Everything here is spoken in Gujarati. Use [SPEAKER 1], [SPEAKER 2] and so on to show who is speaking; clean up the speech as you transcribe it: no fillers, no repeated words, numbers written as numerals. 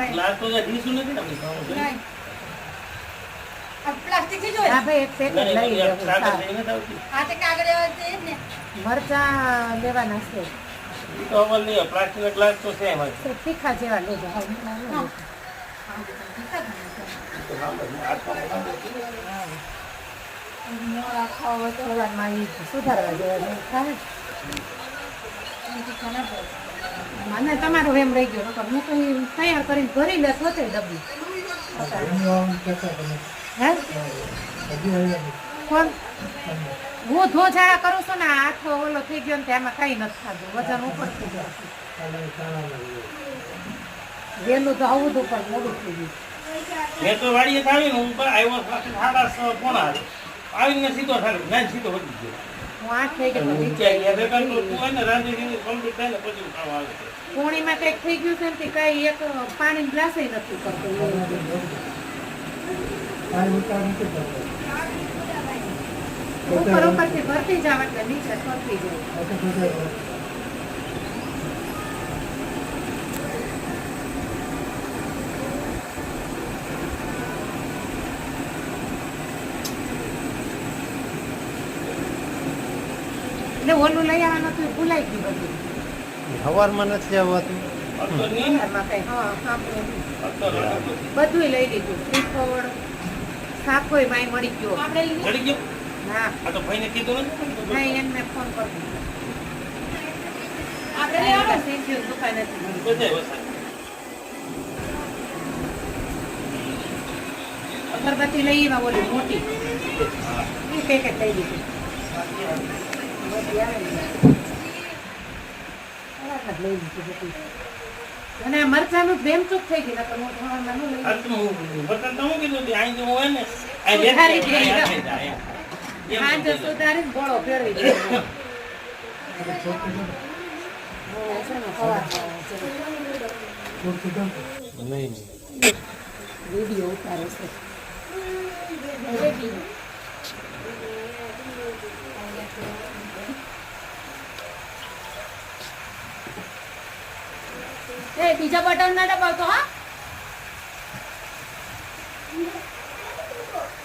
[SPEAKER 1] ગ્લાસ તો ડીશું નથી ને
[SPEAKER 2] નહીં આ પ્લાસ્ટિક થી જોઈએ
[SPEAKER 3] હા ભાઈ એક પેકેટ લઈ લેવું
[SPEAKER 2] આ તે કાગળ એવા છે ને
[SPEAKER 3] મરચા લેવાના છે
[SPEAKER 1] તો અવલ નહીં પ્લાસ્ટિક ના ગ્લાસ તો છે એમાં
[SPEAKER 3] તો તીખા જેવા લેજો હા સવારમાં ઈ સુધારવા જેવા થાય મને તમારો એમ રહી ગયો નકર હું તો ઈ તૈયાર કરીને ભરી લે પોતે ડબ્બી હે કોણ હું ધોજાડા કરું છું ને આખો ઓલો થઈ ગયો ને એમાં કઈ નથી ખાધું વજન ઉપર થઈ ગયું વહેલું તો આવું હતું પણ મોડું થઈ ગયું
[SPEAKER 1] મેં તો વાડીએ આવીને હું આવ્યો સાડા 6 પોણા આવીને સીધો થાય ના સીધો વધી ગયો
[SPEAKER 3] હું 8 થઈ ગયો
[SPEAKER 1] નીચે ગયા ભેગા તો તું હોય ને રાંધીને કમ્પ્લીટ થાય ને પછી ખાવા આવે
[SPEAKER 3] પોણીમાં કંઈક થઈ ગયું છે ને કઈ એક પાણી ગ્લાસ નથી કરતો ઉપર ઉપરથી ભરતી જાવ એટલે નીચે ફરતી જાય એટલે ઓલું લઈ આવવાનું હતું ભૂલાઈ ગયું બધું
[SPEAKER 4] હવારમાં નથી આવવાતું
[SPEAKER 3] ઘરમાં કઈ હા સાંભળે બધું લઈ લીધું શ્રીફળ સાફોય માય મળી ગયો
[SPEAKER 2] આપણે
[SPEAKER 1] ચડી ગયો
[SPEAKER 3] હા
[SPEAKER 1] આ તો ભાઈને કીધું નથી
[SPEAKER 3] નહીં એમને ફોન કરી દીધો
[SPEAKER 2] આપણે લેવાનું
[SPEAKER 3] સેન્ટ્યુર દુકાન હતી
[SPEAKER 1] બધાય વસાય
[SPEAKER 3] અગરબત્તી લઈ એમાં ઓલી મોટી એ પેકેટ લઈ લીધું બધી આવે ને બરાબર લઈ લીધું બધું અને આ મરચાંનું બેમ ચૂક થઈ ગઈ નકર હું ધોવામાં ન લઈ
[SPEAKER 1] આ તો હું બટન તો હું કીધું કે અહીં જો હોય ને આ
[SPEAKER 3] સુધારી
[SPEAKER 1] લેતી
[SPEAKER 3] દે.
[SPEAKER 1] જાય એમ
[SPEAKER 3] સાંજે સુધારીને ગોળો ફેરવી દે છે ને સવારમાં
[SPEAKER 4] નહીં
[SPEAKER 3] વિડીયો ઉતારે છે
[SPEAKER 2] એ બીજા બટન ના દબાવતો હા